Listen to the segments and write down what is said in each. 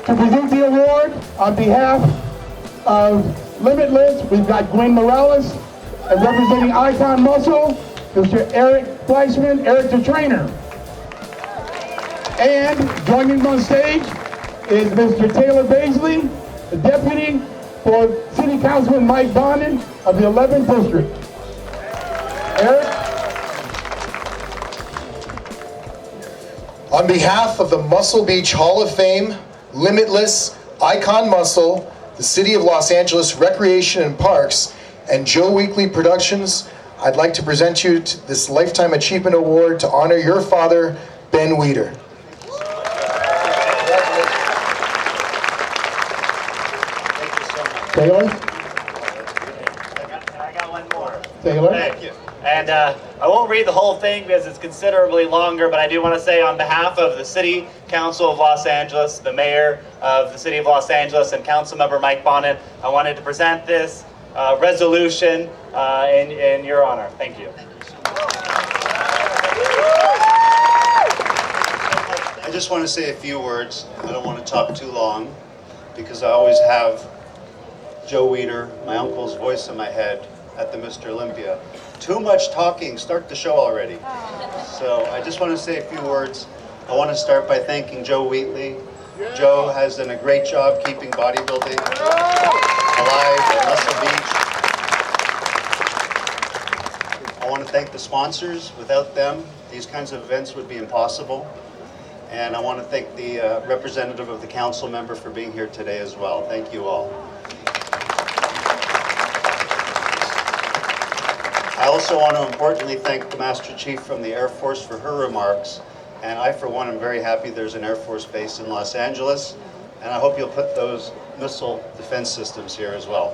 To present the award on behalf of Limitless, we've got Gwen Morales, and representing Icon Muscle, Mr. Eric Fleischman, Eric the trainer. And joining on stage is Mr. Taylor Baisley, the deputy for City Councilman Mike Bonin of the 11th District. Eric? On behalf of the Muscle Beach Hall of Fame, Limitless, Icon Muscle, the City of Los Angeles Recreation and Parks, and Joe Wheatley Productions, I'd like to present you to this Lifetime Achievement Award to honor your father, Ben Weider. Taylor? I got one more. Taylor? Thank you. And I won't read the whole thing because it's considerably longer, but I do want to say on behalf of the City Council of Los Angeles, the Mayor of the City of Los Angeles, and Councilmember Mike Bonin, I wanted to present this resolution in your honor. Thank you. I just want to say a few words. I don't want to talk too long because I always have Joe Wheater, my uncle's voice in my head at the Mr. Olympia. Too much talking, start the show already. So I just want to say a few words. I want to start by thanking Joe Wheatley. Joe has done a great job keeping bodybuilding alive at Muscle Beach. I want to thank the sponsors. Without them, these kinds of events would be impossible. And I want to thank the representative of the council member for being here today as well. Thank you all. I also want to importantly thank the Master Chief from the Air Force for her remarks. And I, for one, am very happy there's an Air Force base in Los Angeles. And I hope you'll put those missile defense systems here as well.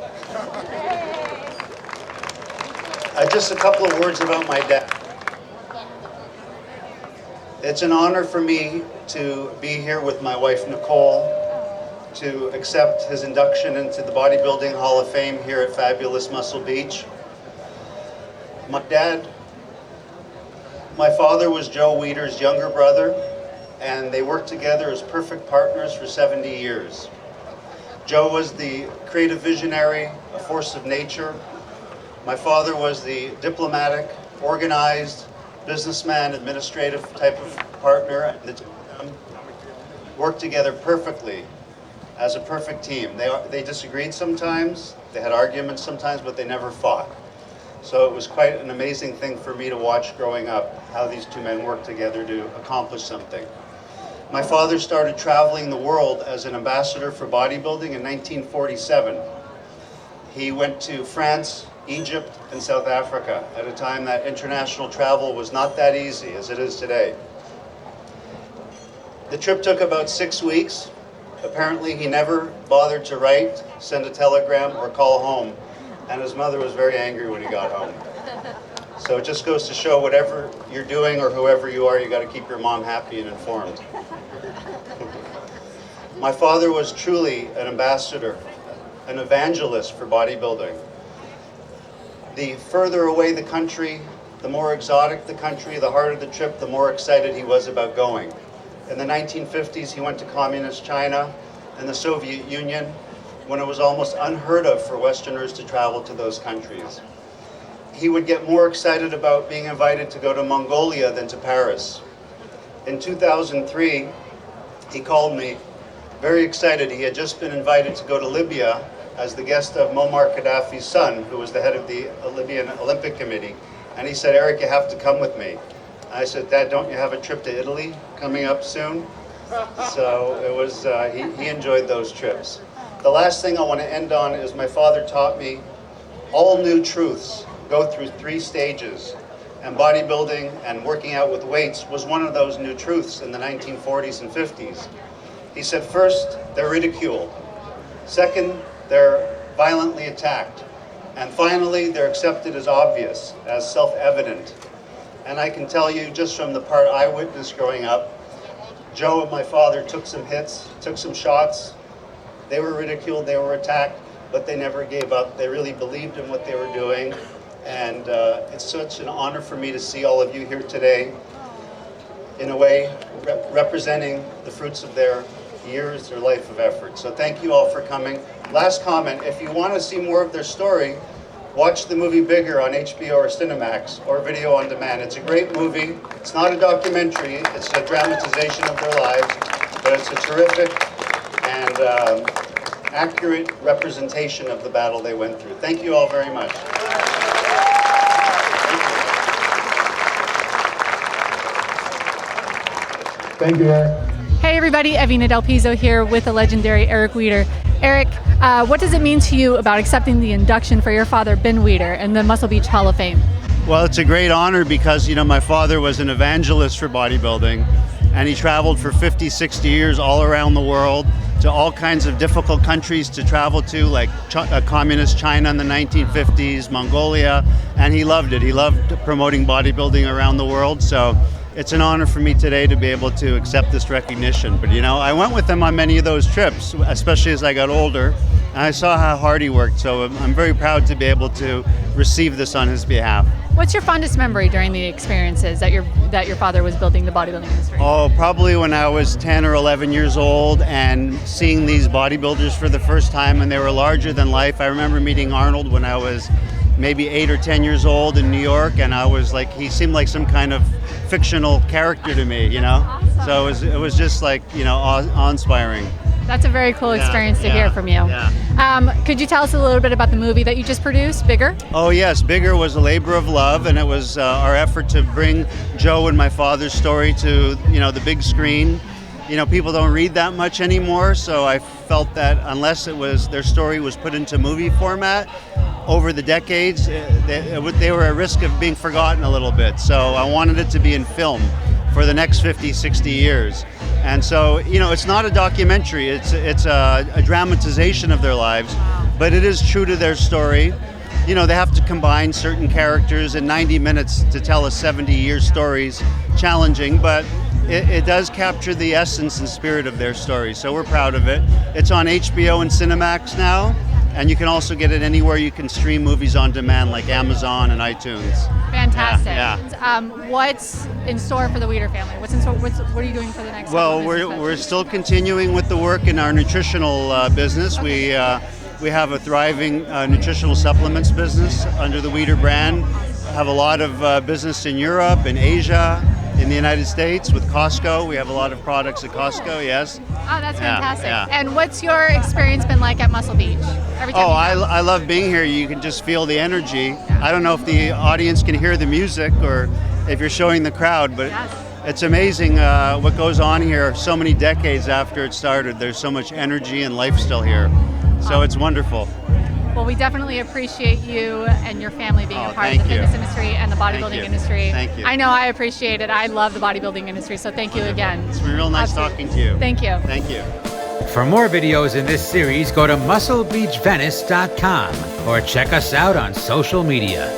Just a couple of words about my dad. It's an honor for me to be here with my wife, Nicole, to accept his induction into the Bodybuilding Hall of Fame here at fabulous Muscle Beach. My father was Joe Wheater's younger brother, and they worked together as perfect partners for 70 years. Joe was the creative visionary, a force of nature. My father was the diplomatic, organized, businessman, administrative type of partner, and the two of them worked together perfectly as a perfect team. They disagreed sometimes, they had arguments sometimes, but they never fought. So it was quite an amazing thing for me to watch growing up, how these two men worked together to accomplish something. My father started traveling the world as an ambassador for bodybuilding in 1947. He went to France, Egypt, and South Africa at a time that international travel was not that easy as it is today. The trip took about 6 weeks. Apparently he never bothered to write, send a telegram, or call home, and his mother was very angry when he got home. So it just goes to show whatever you're doing or whoever you are, you got to keep your mom happy and informed. My father was truly an ambassador, an evangelist for bodybuilding. The further away the country, the more exotic the country, the harder the trip, the more excited he was about going. In the 1950s, he went to communist China and the Soviet Union when it was almost unheard of for Westerners to travel to those countries. He would get more excited about being invited to go to Mongolia than to Paris. In 2003, he called me very excited. He had just been invited to go to Libya as the guest of Muammar Gaddafi's son, who was the head of the Libyan Olympic Committee. And he said, "Eric, you have to come with me." I said, "Dad, don't you have a trip to Italy coming up soon?" So it was, he enjoyed those trips. The last thing I want to end on is my father taught me all new truths go through 3 stages. And bodybuilding and working out with weights was one of those new truths in the 1940s and 50s. He said, first, they're ridiculed. Second, they're violently attacked. And finally, they're accepted as obvious, as self-evident. And I can tell you, just from the part I witnessed growing up, Joe and my father took some hits, took some shots. They were ridiculed, they were attacked, but they never gave up. They really believed in what they were doing. And it's such an honor for me to see all of you here today, in a way, representing the fruits of their years, their life of effort. So thank you all for coming. Last comment, if you want to see more of their story, watch the movie Bigger on HBO or Cinemax or video on demand. It's a great movie. It's not a documentary, it's a dramatization of their lives, but it's a terrific and accurate representation of the battle they went through. Thank you all very much. Thank you, Eric. Hey everybody, Evina Del Pizzo here with the legendary Eric Weider. Eric, what does it mean to you about accepting the induction for your father, Ben Weider, in the Muscle Beach Hall of Fame? Well, it's a great honor because, you know, my father was an evangelist for bodybuilding, and he traveled for 50, 60 years all around the world to all kinds of difficult countries to travel to, like communist China in the 1950s, Mongolia, and he loved it. He loved promoting bodybuilding around the world, so it's an honor for me today to be able to accept this recognition. But you know, I went with him on many of those trips, especially as I got older, and I saw how hard he worked, so I'm very proud to be able to receive this on his behalf. What's your fondest memory during the experiences that your father was building the bodybuilding industry? Oh, probably when I was 10 or 11 years old and seeing these bodybuilders for the first time, and they were larger than life. I remember meeting Arnold when I was maybe 8 or 10 years old in New York, and I was like, he seemed like some kind of fictional character to me, you know? Awesome. So it was just like, you know, awe-inspiring. That's a very cool experience to hear from you. Yeah. Could you tell us a little bit about the movie that you just produced, Bigger? Oh yes, Bigger was a labor of love, and it was our effort to bring Joe and my father's story to, you know, the big screen. You know, people don't read that much anymore, so I felt that unless their story was put into movie format, over the decades, they were at risk of being forgotten a little bit. So I wanted it to be in film for the next 50, 60 years. And so, you know, it's not a documentary, it's a dramatization of their lives, but it is true to their story. You know, they have to combine certain characters in 90 minutes to tell a 70-year story. Challenging, but it does capture the essence and spirit of their story. So we're proud of it. It's on HBO and Cinemax now, and you can also get it anywhere you can stream movies on demand, like Amazon and iTunes. Fantastic. Yeah. What's in store for the Weider family? What's in store? What are you doing for the next? Well, we're still continuing with the work in our nutritional business. Okay. We have a thriving nutritional supplements business under the Weider brand. Have a lot of business in Europe, in Asia, in the United States with Costco. We have a lot of products at Costco, yes. Oh, that's fantastic. Yeah. And what's your experience been like at Muscle Beach? Every time I love being here. You can just feel the energy. Yeah. I don't know if the audience can hear the music or if you're showing the crowd, but it's amazing what goes on here so many decades after it started. There's so much energy and life still here. So it's wonderful. Well, we definitely appreciate you and your family being a part of the fitness industry and the bodybuilding industry. Thank you. I know I appreciate it. I love the bodybuilding industry, so thank you again. It's been real nice talking to you. Thank you. Thank you. For more videos in this series, go to musclebeachvenice.com or check us out on social media.